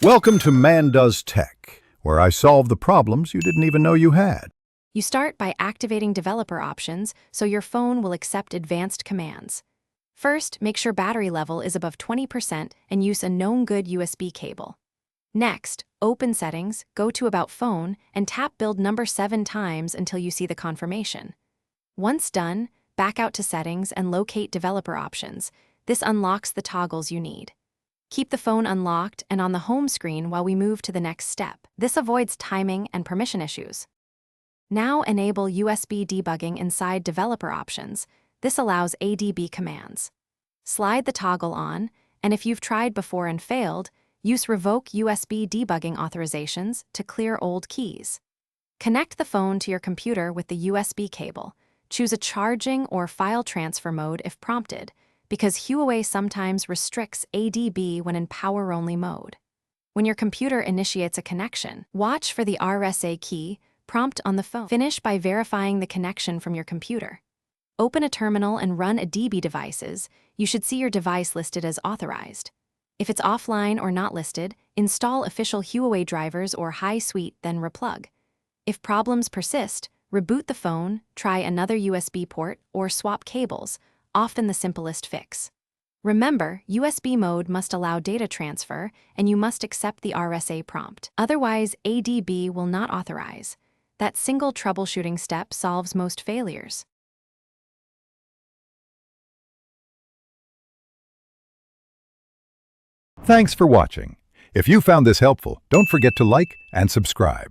Welcome to Man Does Tech, where I solve the problems you didn't even know you had. You start by activating developer options so your phone will accept advanced commands. First, make sure battery level is above 20% and use a known good USB cable. Next, open Settings, go to About Phone, and tap build number 7 times until you see the confirmation. Once done, back out to Settings and locate Developer Options. This unlocks the toggles you need. Keep the phone unlocked and on the home screen while we move to the next step. This avoids timing and permission issues. Now enable USB debugging inside Developer Options. This allows ADB commands. Slide the toggle on, and if you've tried before and failed, use Revoke USB debugging authorizations to clear old keys. Connect the phone to your computer with the USB cable. Choose a charging or file transfer mode if prompted, because Huawei sometimes restricts ADB when in power-only mode. When your computer initiates a connection, watch for the RSA key prompt on the phone. Finish by verifying the connection from your computer. Open a terminal and run a DB devices. You should see your device listed as authorized. If it's offline or not listed, install official Huawei drivers or Hi Suite, then replug. If problems persist, reboot the phone, try another USB port, or swap cables, often the simplest fix. Remember, USB mode must allow data transfer, and you must accept the RSA prompt. Otherwise, ADB will not authorize. That single troubleshooting step solves most failures. Thanks for watching. If you found this helpful, don't forget to like and subscribe.